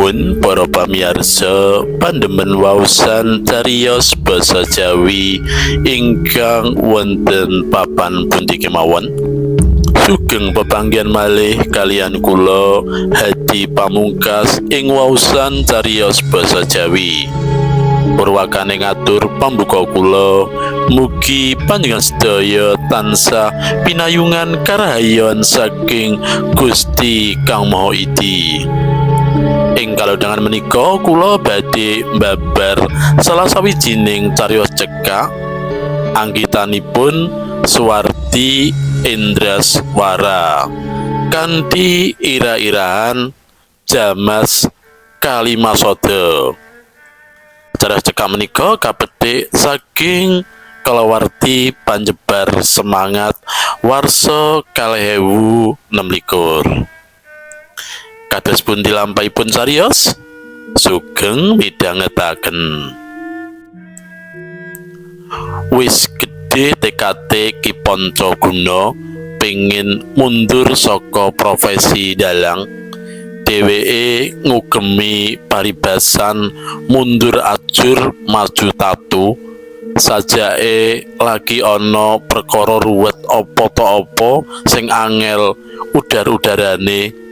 Nuwun para pamirsa pandemen waosan cariyos basa Jawi ingkang wonten papan pundi kemawon. Sugeng pepanggihan malih kalian kula Hadi Pamungkas ing waosan cariyos basa Jawi. Purwakane ngatur pambuka kula, mugi panjenengan sedaya tansah pinayungan karahayon saking Gusti Kang Maha Idi. Ing kalodhangan menika kula badhe mbabar salah sawijining cariyos cekak anggitanipun Suwardi Indraswara kanthi ira-irahan Jamas Kalimasada. Cariyos cekak menika kapetik saking kalawarti panjebar semangat warsa 2026. Kados pundi lampahipun cariyos? Sugeng midhangetaken. Wis gedhe tekate Ki Pancaguna pengin mundur saka profesi dalang. Dheweke ngugemi paribasan mundur ajur maju tatu. Sajake lagi ana perkara ruwet apa ta apa sing angel udar-udarane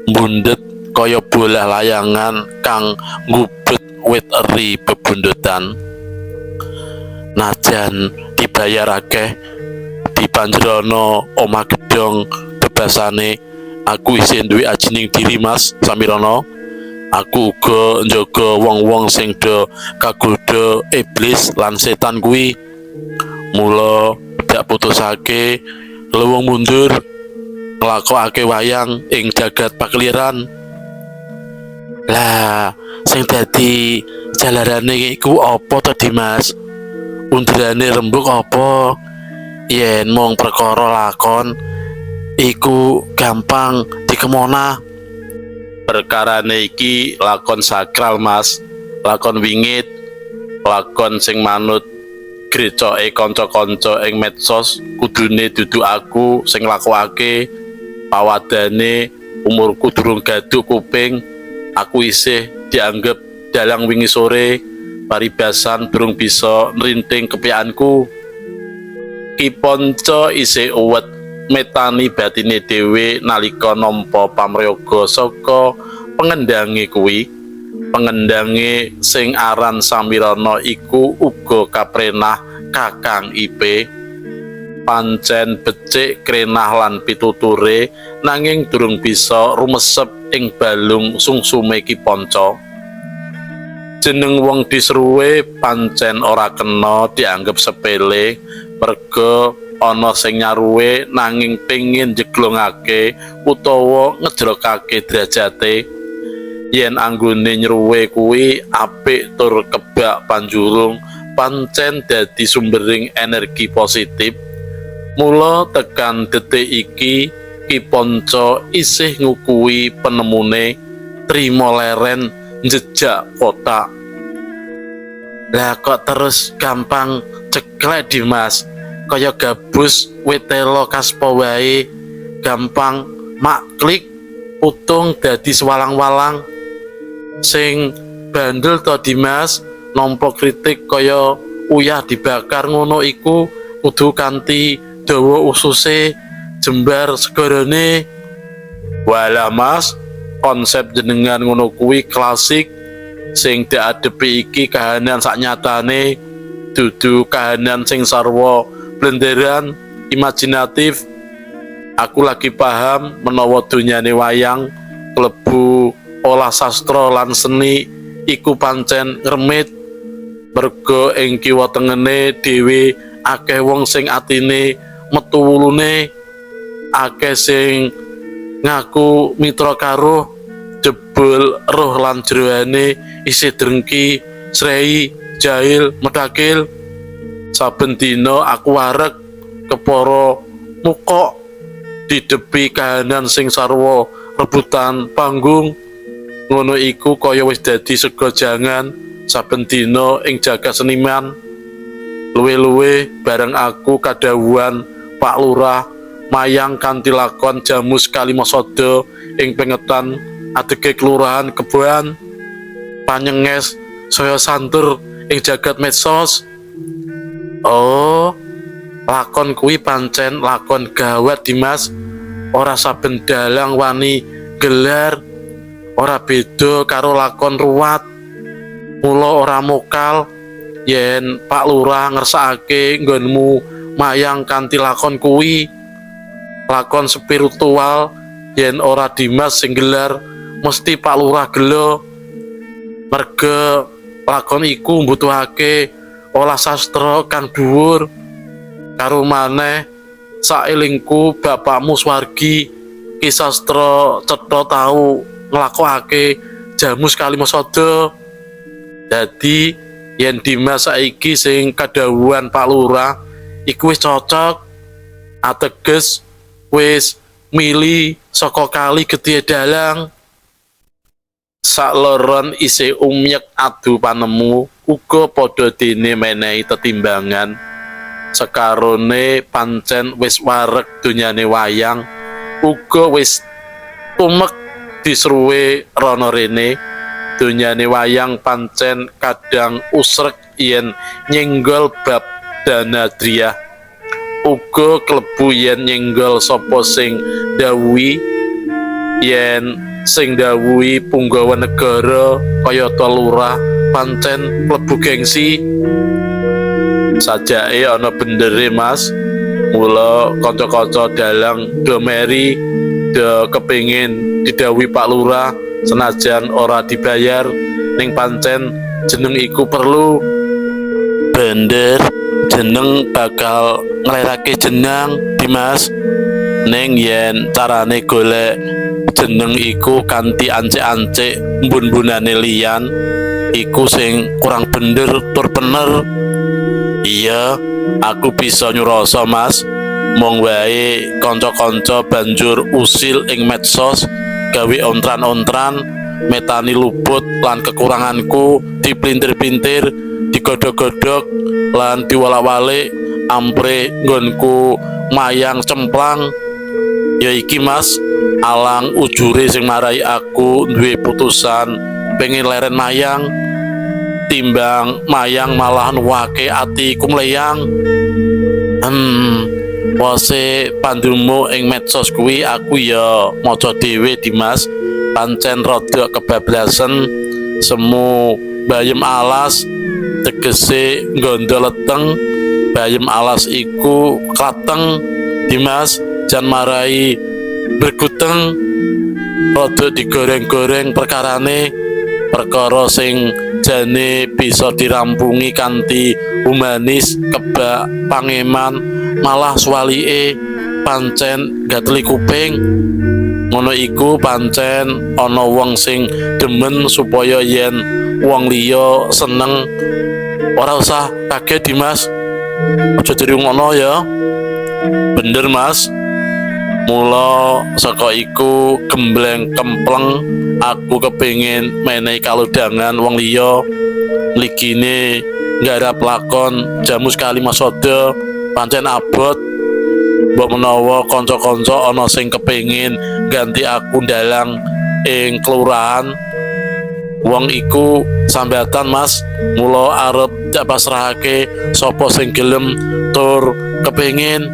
mbundhet kaya bolah layangan kang ngubet wit eri bebundutan. Najan dibayar akeh dipanjerana omah gedhong bebasane, aku isih duwe ajining diri Mas Samirana. Aku uga njaga wong-wong sing do kagodha iblis lan setan kuwi. Mula dak putusake luwung mundur nglakokake wayang ing jagat pakliran. Lah, sing dadi jalarane iku apa to Dimas? Undrane rembug apa? Yen mung perkara lakon iku gampang dikemona. Perkarane iki lakon sakral Mas, lakon wingit, lakon sing manut grecoke kanca-kanca ing medsos. Kudune dudu aku sing lakokake. Pawadane umurku durung gaduk kuping, aku isih dianggep dalang wingi sore, paribasan durung bisa nrinting kepianku. Ki Panca isih uwet metani batine dhewe nalika nampa pamrayoga saka pengendange kuwi. Pengendange sing aran Samirana iku uga kaprenah Kakang IP. Pancen becik krenah lan pituture nanging durung bisa rumesep ing balung sungsume Ki Panca. Jeneng wong disruwe pancen ora kena dianggep sepele, merga ana sing nyaruwe nanging pengin jeglongake utawa ngejlokake derajate. Yen anggone nyruwe kuwi apik tur kebak panjurung, pancen dadi sumbering energi positif. Mula tekan detik iki Ki Panca isih ngukui penemune trimo leren njejak kotak. Lah kok terus gampang ceklek Dimas, kaya gabus wetelo kaspa wae, gampang maklik utung dadi sewalang-walang. Sing bandel to Dimas, nampa kritik kaya uyah dibakar ngono iku kudu kanthi dawa ususe jembar segarane. Walah Mas, konsep jenengan ngono kuwi klasik. Sing diadepi iki kahanan saknyatane, dudu kahanan sing sarwa blenderan imajinatif. Aku lagi paham menawa donyane wayang klebu olah sastra lan seni iku pancen ngremit. Merga ing kiwa tengene dhewe akeh wong sing atine metu wulune, akeh sing ngaku mitra karo, jebul roh lan jeroane isih drengki, srei, jahil, medakil. Saben dina aku wareg kepara mukok didepi kahanan sing sarwa rebutan panggung. Ngono iku kaya wis dadi sega jangan saben dina ing jagat seniman. Luwe-luwe bareng aku kadhawuhan Pak Lurah mayang kanthi lakon Jamus Kalimasada ing pengetan adege kelurahan Keboan panyenges saya santur ing jagat medsos. Oh, lakon kuwi pancen lakon gawat Dimas. Ora saben dalang wani gelar, ora beda karo lakon ruwat. Mula ora mokal yen Pak Lurah ngersakake nggonmu mayang kanthi lakon kuwi. Lakon spiritual yen ora Dimas sing gelar mesti Pak Lurah gelo. Merga lakon iku mbutuhake olah sastra kang dhuwur. Karo maneh saelingku bapakmu Swargi Ki Sastra Cetha tau nglakokake jamu Kalimasada. Dadi yen Dimas saiki sing kadhawuhan Pak Lurah iku wis cocok, ateges wis mili saka kali Gedhe Dalang. Sakloron isih umyek adu panemu uga padha dene menehi tetimbangan. Sekarone pancen wis wareg donyane wayang, uga wis tumek disruwe rono rene. Donyane wayang pancen kadang usrek yen nyenggol bab Danadriah, uga klebu yen nyenggol sapa sing dawuhi. Yen sing dawuhi punggawa negara kayata Lurah pancen klebu gengsi. Sajake ana bendere Mas, mula kanca-kanca dalang do meri do kepingin didhawuhi Pak Lurah senajan ora dibayar, ning pancen jeneng iku perlu. Bener, jeneng bakal nglerake jeneng Dimas, ning yen carane golek jeneng iku kanthi ancik-ancik mbun-mbunane liyan iku sing kurang bener tur bener. Iya, aku bisa nyuroso Mas. Mong wae kanca-kanca banjur usil ing medsos gawe ontran-ontran metani luput lan kekuranganku diplintir-plintir, digodhog-godhog lan diwalak-walik ampre nggonku mayang cemplang. Ya iki Mas, alang ujure sing marai aku duwe putusan pengen leren mayang, timbang mayang malah nuwake atiku mleyang. Wase pandumu ing medsos kuwi aku ya maca dhewe Dimas, pancen rada kebablasen. Semu bayem alas tegese nggondo leteng, bayem alas iku kateng Dimas, jan marai berguteng. Rada digoreng-goreng perkarane, perkara sing jane bisa dirampungi kanthi humanis kebak pangeman, malah swalike pancen gateli kuping. Ngono iku pancen ana wong sing demen supaya yen wong liya seneng. Ora usah kaget Dimas, aja dirungokno ya. Bener Mas. Mula saka iku gembleng kempleng aku kepingin menehi kaludangan wong liya. Ligine nggarap lakon jamu Kalimasada pancen abot. Mbok menawa kanca-kanca ana sing kepingin ganti aku dalang ing kelurahan, wong iku sambatan Mas. Mula arep jak pasrahake sapa sing gelem tur kepingin.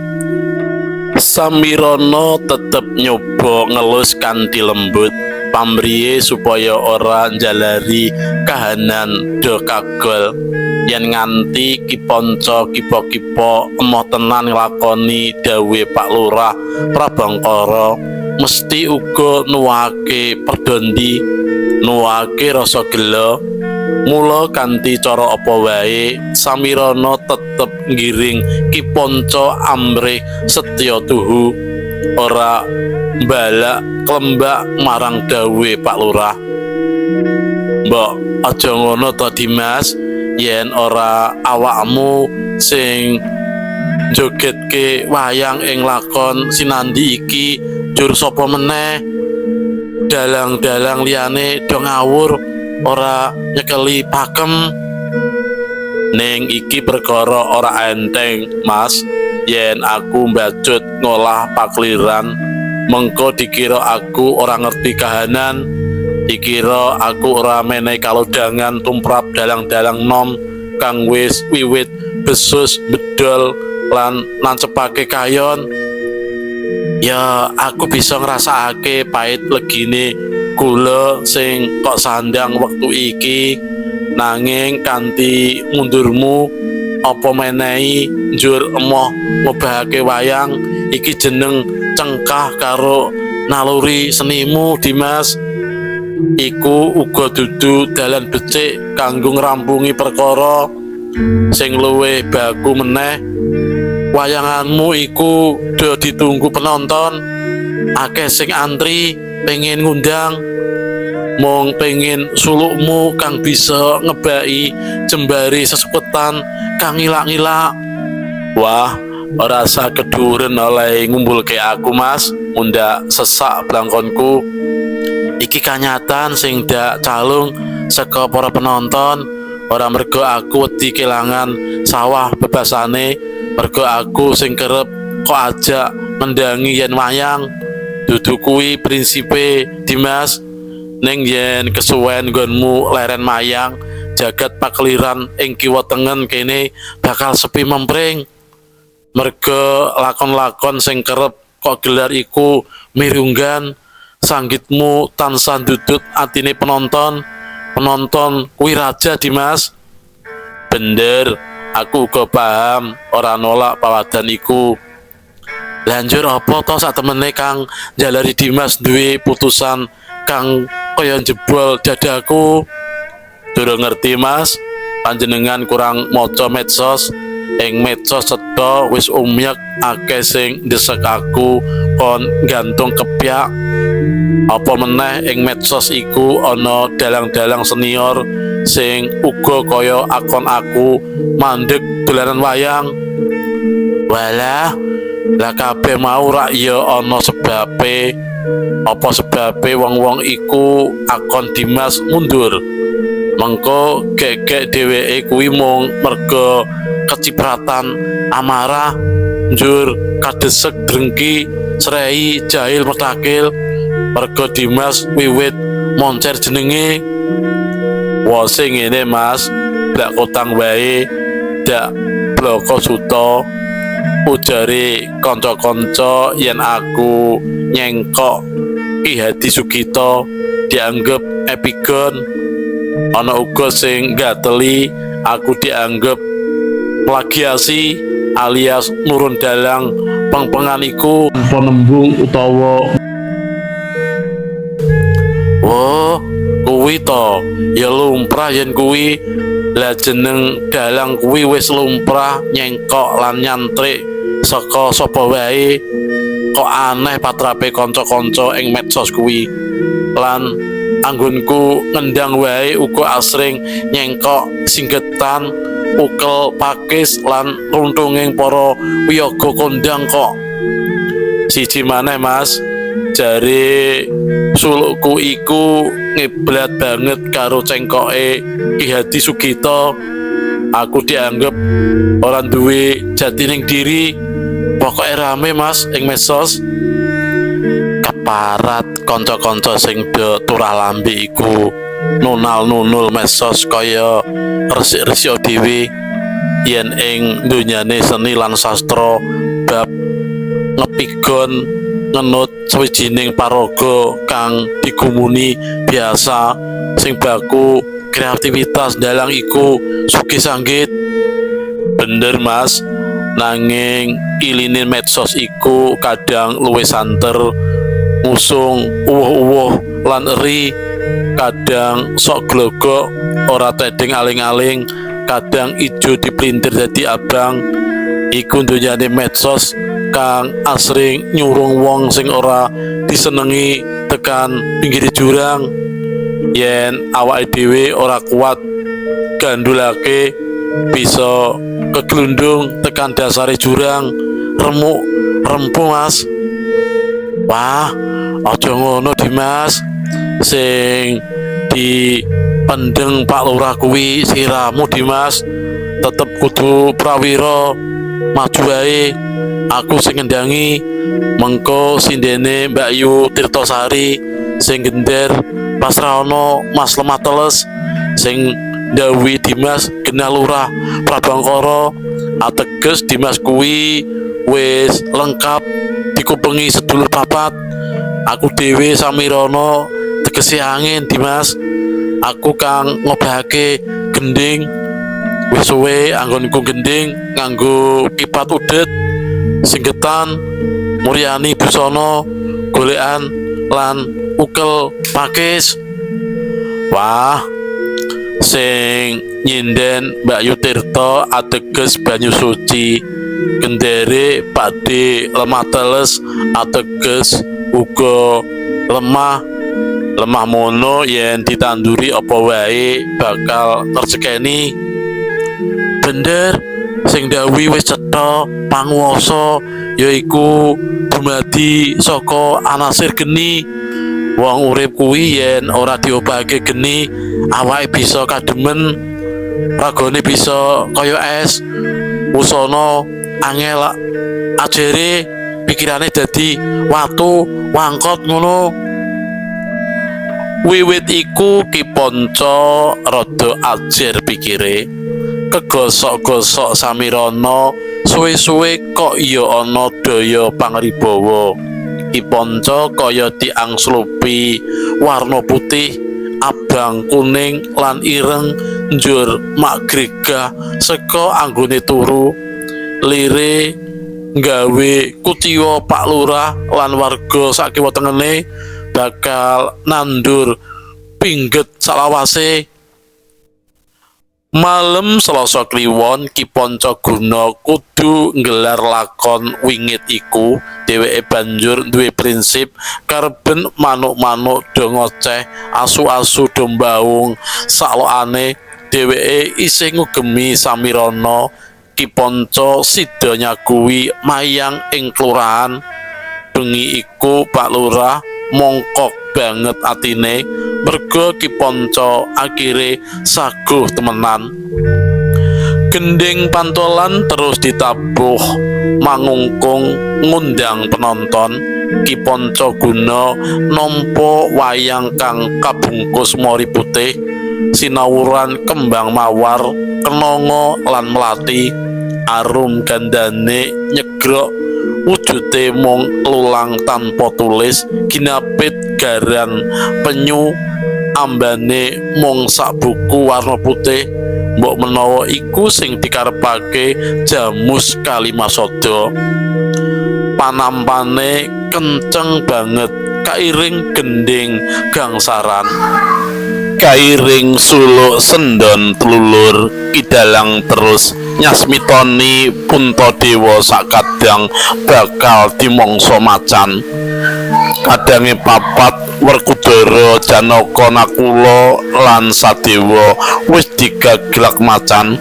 Samirono tetep nyoba ngelus kanthi lembut pamriye supaya ora njalari kahanan do kagol. Yen nganti Kiponco kipo-kipo emoh tenan nglakoni dawuhe Pak Lurah Prabangkara, mesti uga nuwake perdondi, nuwake rasa gela. Mula kanthi cara apa wae Samirono tetep ngiring Kiponco amrih setya tuhu, ora mbalak klembak marang dawuhe Pak Lurah. Mbok aja ngono to Dimas, yen ora awakmu sing jogetke wayang ing lakon sinandi iki, jur sapa meneh. Dalang-dalang liyane do ngawur ora nyekeli pakem. Ning iki perkara ora enteng Mas. Yen aku mbacut ngolah pakliran, mengko dikira aku ora ngerti kahanan. dikira aku ora menehi kalodhangan tumrap dalang-dalang nom kang wis wiwit besus bedol lan nancepake kayon. Ya aku bisa ngrasakake pahit legine gula sing kok sandang wektu iki, nanging kanthi mundurmu apa menehi njur emoh ngobahake wayang iki jeneng cengkah karo naluri senimu Dimas. Iku uga dudu dalan becik kanggo ngrampungi perkara sing luwih baku meneh. Wayanganmu iku do ditunggu penonton, akeh sing antri pengen ngundang, mung pengen sulukmu kang bisa ngebaki jembari sesuketan kang ngilak-ngilak. Wah, ora usah keduren oleh ngumpulke aku Mas, mundak sesak blangkonku. Iki kanyatan sing dak calung saka para penonton, ora mergo aku wedi kelangan sawah bebasane, mergo aku sing kerep kok ajak mendangi yen wayang. Dudu kuwi prinsipe Dimas, ning yen kesuwen nggonmu leren mayang, jagat pakeliran ing kiwa tengen kene bakal sepi mempring. Mergo lakon-lakon sing kerep kok gelar iku mirunggan, sanggitmu tansah ndudut atine penonton. Penonton kuwi raja Dimas. Bener, aku uga paham ora nolak pawadan iku. Lanjur apa to sak temene kang jalari Dimas duwe putusan kang kaya jebol dadaku? Durung ngerti Mas, panjenengan kurang maca medsos. Ing medsos cetha wis umyak akeh sing ndesek aku kon gantung kepyak. Apa meneh ing medsos iku ana dalang-dalang senior sing uga kaya akon aku mandeg dolanan wayang. Walah, lah kabeh mau rak ya ana sebabe. Apa sebabe wong-wong iku akon Dimas mundur? Mengko gegek dheweke kuwi mung merga kecipratan amarah, njur kadesek drengki srei jahil metakil merga Dimas wiwit moncer jenenge. Wah sing ngene Mas, dak kotang wae dak bloko suto, ujare kanca-kanca yen aku nyengkok Ki Hadi Sugito dianggep epigon. Ana uga sing gateli aku dianggep plagiasi alias nurun dalang pengpengan iku penembung utawa. Oh, kuwi to ya lumrah yen kuwi. Lah jeneng dalang kuwi wis lumrah nyengkok lan nyantrik saka sapa wae. Kok aneh patrape kanca-kanca ing medsos kuwi. Lan anggonku ngendang wae uga asring nyengkok singgetan, ukel pakis lan runtunging para wiyaga kondang kok. Siji maneh Mas, jare sulukku iku ngiblat banget karo cengkoke Ki Hadi Sugito. Aku dianggep ora duwe jatining diri. Pokoke rame Mas ing medsos. Keparat kanca-kanca sing do turah lambe iku nunal-nunul medsos kaya resik-resik dhewe yen ing donyane seni lan sastra bab ngepigon ngenut sawijining paraga kang digumuni biasa sing baku kreativitas dalang iku sugih sanggit. Bener Mas, nanging ilinin medsos iku kadang luwih santer, ngusung uwuh-uwuh lan eri, kadang sok glogok ora tedeng aling-aling, kadang ijo dipelintir dadi abang. Iku donyane medsos kang asring nyurung wong sing ora disenengi tekan pinggir jurang. Yen awake dhewe ora kuat gandulake, bisa keglundung tekan dasare jurang, remuk rempuh Mas. Wah, aja ngono Dimas. Sing dipendeng Pak Lurah kuwi siramu Dimas. Tetep kudu prawira, maju wae. Aku sing ngendangi, mengko sindene Mbak Yu Tirtosari sing gender pas ra ono Mas Lemah Teles sing ndhawuhi Dimas Genah Lurah Prabangkara ateges Dimas kuwi wis lengkap dikupengi sedulur papat. Aku dhewe Samirana tegese angin Dimas. Aku kang ngobahake gending wis suwe anggonku gending nganggo kipat udet singgetan muryani busana golekan lan ukel pakis. Wah, sing nyinden Mbak Yutirta ateges banyu suci, gendere Pakde Lemah Teles ateges uga lemah mono yen ditanduri apa wae bakal tersekeni. Bener sing dawuhi wis cetha panguwasa yaiku dumadi saka anasir geni. Wong urip kuwi yen ora diobahake geni awake bisa kademen, ragane bisa kaya es, usana angel ajere, pikirane dadi watu wangkot ngono. Wiwit iku Ki Panca rada ajer pikire, kegosok-gosok Samirana suwe-suwe kok iya ana daya pangribawa. Ki Panca kaya diangslupi warna putih, abang, kuning lan ireng njur magrega saka anggone turu. Lire nggawe kutiwa Pak Lurah lan warga sakiwa tengene bakal nandur pingget salawase. Malem Selasa Kliwon Ki Panca Guna kudu nggelar lakon wingit iku. Dheweke banjur duwe prinsip karben manuk-manuk do ngoceh, asu-asu do mbaung. Salokane dheweke isih ngugemi Samirana. Ki Panca sida nyaguhi mayang ing kelurahan. Bengi iku Pak Lurah mongkok banget atine merga Ki Panca akhire saguh temenan. Gending pantolan terus ditabuh mangungkung ngundang penonton. Ki Panca Guna nampa wayang kang kabungkus mori putih, sinawuran kembang mawar, kenanga lan melati. Arum gandane nyegrok, wujude mung lulang tanpa tulis, ginapit garan penyu, ambane mung sak buku warna putih. Mbok menawa iku sing dikarepake Jamus Kalimasada. Panampane kenceng banget, kairing gending gangsaran, kairing suluk sendon telulur. Kidalang terus nyasmitoni Puntadewa sakadang bakal dimangsa macan. Kadange papat Werkudara, Janaka, Nakula lan Sadewa wis digaglak macan.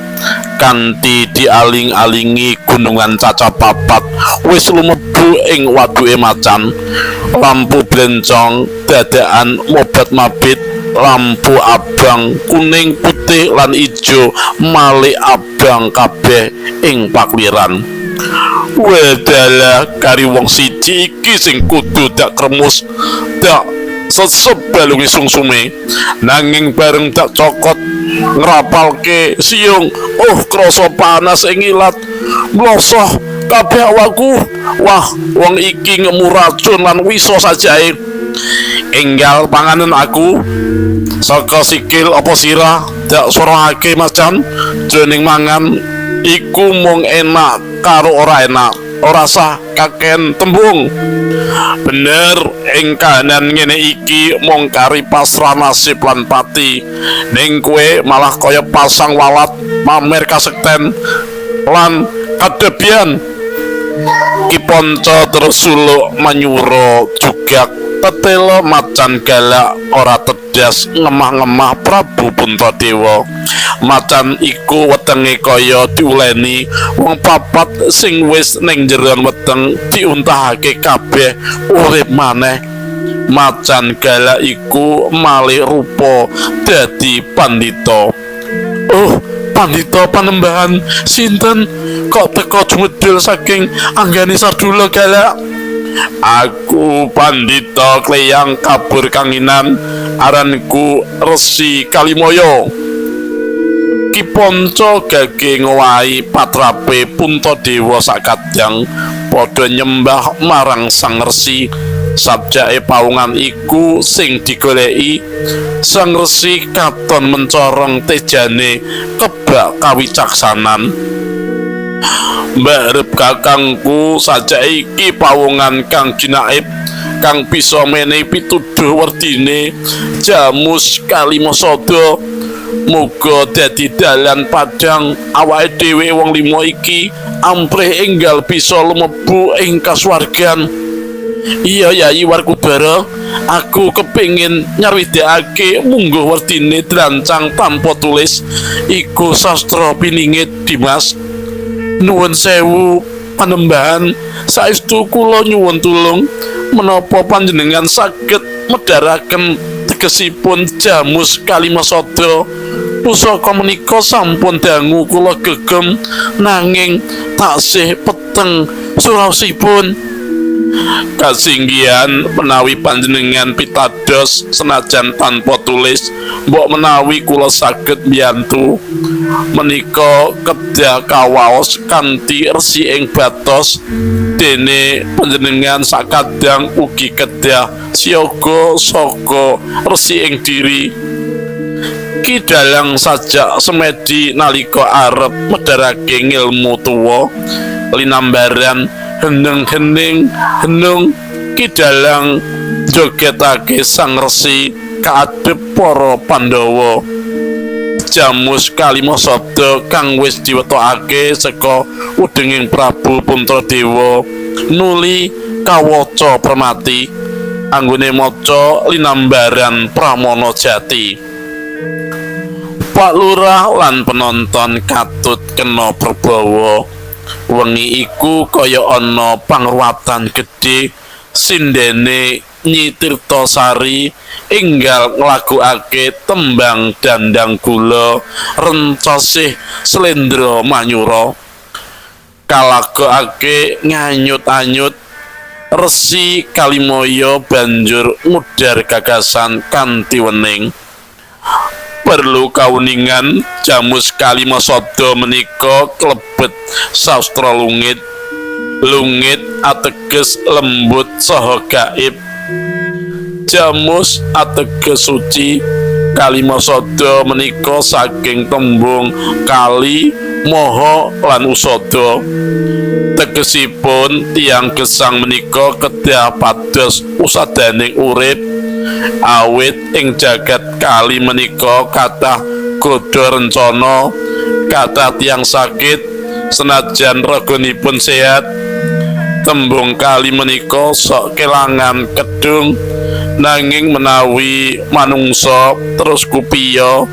Kanthi dialing-alingi gunungan Caca Papat wis lumebu ing waduke macan. Lampu blencong dadakan mobat mabit, lampu abang, kuning, putih lan ijo malih abang kabeh ing pakliran. Wedalah kari wong siji iki sing kudu dak kremus, dak sesep balunge sungsume, nanging bareng dak cokot ngrapalke siung, krasa panas ing ilat, mlosoh kabeh awakku. Wah, wong iki ngemu racun lan wisa sajae. Enggal panganan aku saka sikil apa sirah dak sorongake macan. Jroning mangan iku mung enak karo ora enak, ora sah kaken tembung. Bener ing kahanan ngene iki mung kari pasrah nasib lan pati, ning kowe malah kaya pasang walat pamer kasekten lan kadebian. Ki Panca terus suluk manyura jugak tetelo macan galak ora tedas ngemah-ngemah Prabu Puntadewa. Macan iku wetenge kaya diuleni wong papat sing wis ning jeron weteng diuntahake kabeh urip maneh. Macan galak iku malih rupa dadi pandhita. Pandhita Panembahan sinten kok teka jumedhul saking anggane Sardula Galak? Aku Pandhita Kleyang Kabur Kanginan, aranku Resi Kalimaya. Ki Panca gage ngowahi patrape Puntadewa sakadang padha nyembah marang Sang Resi. Sabjake pawungan iku sing digoleki, Sang Resi katon mencorong tejane kebak kawicaksanan. Mbarep kakangku, sajak iki pawungan kang ginaib kang bisa menehi pituduh werdine Jamus Kalimasada. Muga dadi dalan padhang awake dhewe wong lima iki amprih enggal bisa lumebu ing kasuwargan. Iya Yayi Warkudara, aku kepingin nyarwidakake mungguh werdine drancang tanpa tulis iku sastra piningit Dimas. Nuwun sewu Panembahan, saestu kula nyuwun tulung menapa panjenengan saged medharaken tegesipun Jamus Kalimasada. Pusaka menika sampun dangu kula gegem, nanging taksih peteng suraosipun. Kasinggihan menawi panjenengan pitados senajan tanpa tulis, mbok menawi kula saged mbiyantu. Menika kedah kawaos kanthi resi ing batos, dene panjenengan sakadang ugi kedah siaga saka resi ing diri. Ki Dalang sajak semedi nalika arep medharake ngilmu tuwa linambaran heneng-heneng henung, Ki Dalang jogetake Sang Resi kaadhep para Pandhawa. Jamus Kalimasada kang wis diwetokake saka udenging Prabu Puntradewa nuli kawaca premati anggone maca linambaran Pramana Jati. Pak Lurah lan penonton katut kena perbawa. Wengi iku kaya ana pangruwatan gedhe sindene Nyi Tirtasari enggal nglagokake tembang Dandang Gula Rencosih Slendra Manyura. Kalagokake nganyut-anyut, Resi Kalimaya banjur ngudar gagasan kanthi wening. Perlu kauningan Jamus Kalimasada menika klebet sastra lungit. Lungit ateges lembut saha gaib. Jamus ateges suci. Kalimasada menika saking tembung kali, maha lan usada. Tegesipun tiyang gesang menika kedah pados usadaning urip. Awit ing jagat kali menika kathah godha rencana, kathah tiyang sakit senajan raganipun sehat. Tembung kali menika sok kelangan kedung, nanging menawi manungsa terus kupiya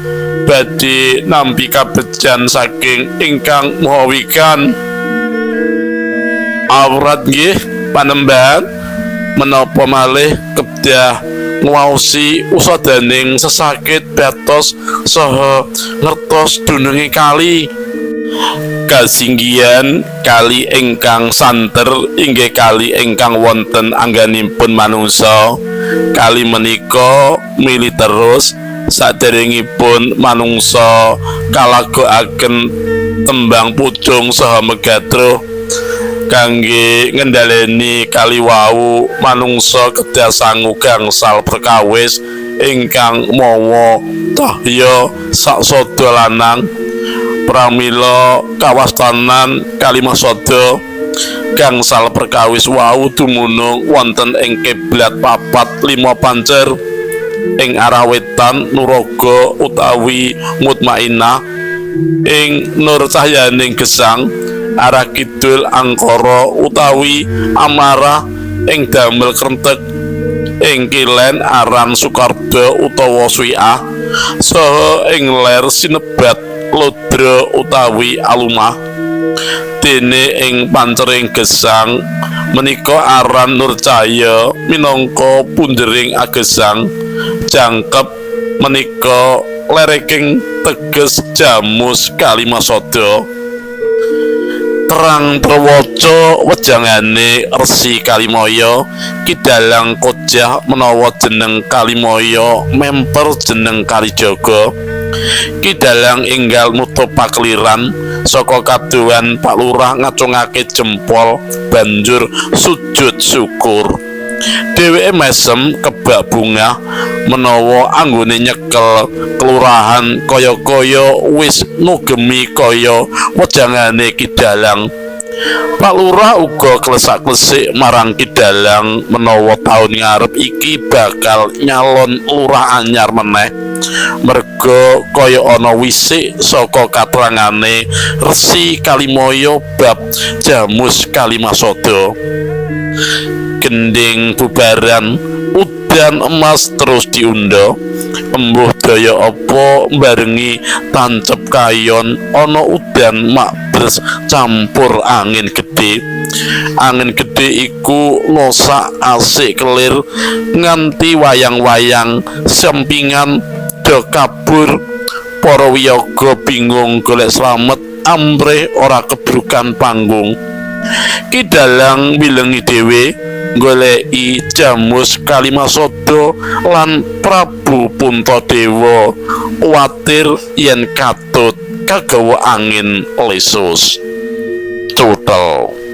badhe nampi kabejan saking ingkang maha wikan. Awrat nggih Panembahan, menapa malih kedah ngwaosi usadaning sesakit batos saha ngertos dununge kali. Kasinggihan kali ingkang santer inggih kali ingkang wonten angganipun manungsa. Kali menika mili terus saderengipun manungsa kalagokaken tembang pudung saha megatruh. Kangge ngendhaleni kali wau manungsa kedah sangu gangsal perkawis ingkang mawa cahya saksada lanang. Pramila kawastanan Kalimasada gangsal perkawis wau dumunung wonten ing kiblat papat lima pancer. Ing arah wetan Nuraga utawi Mutmainah, ing nur cahyaning gesang. Arah kidul Angkara utawi Amarah, ing damel Krentek. Ing kilen aran Sukarda utawa Swiah, saha ing ler sinebat Lodra utawi Alumah. Dene ing pancering gesang menika aran Nurcaya minangka pundering agesang. Jangkep menika lereking teges Jamus Kalimasada. terang trewaca wejangane Resi Kalimaya. Ki Dalang Kojah menawa jeneng Kalimaya memper jeneng Kalijaga. Ki Dalang enggal nutup pakliran saka kaduan Pak Lurah ngacungake jempol banjur sujud syukur. Dheweke mesem kebak bungah menawa anggone nyekel kelurahan kaya-kaya wis nugemi kaya wejangane Ki Dalang. Pak Lurah uga klesak-klesik marang Ki Dalang menawa taun ngarep iki bakal nyalon lurah anyar meneh, merga kaya ana wisik saka katerangane Resi Kalimaya bab Jamus Kalimasada. Gending bubaran udan emas terus diunda. Embuh daya apa barengi tancep kayon ana udan makbres campur angin gedhe. Angin gedhe iku losak asik kelir nganti wayang-wayang sempingan do kabur. Para wiyaga bingung golek slamet ambrih ora kebrukan panggung. Ki Dalang milengi dhewe goleki Jamus Kalimasada lan Prabu Puntadewa kuwatir yen katut kagawa angin lesus. Cuthel.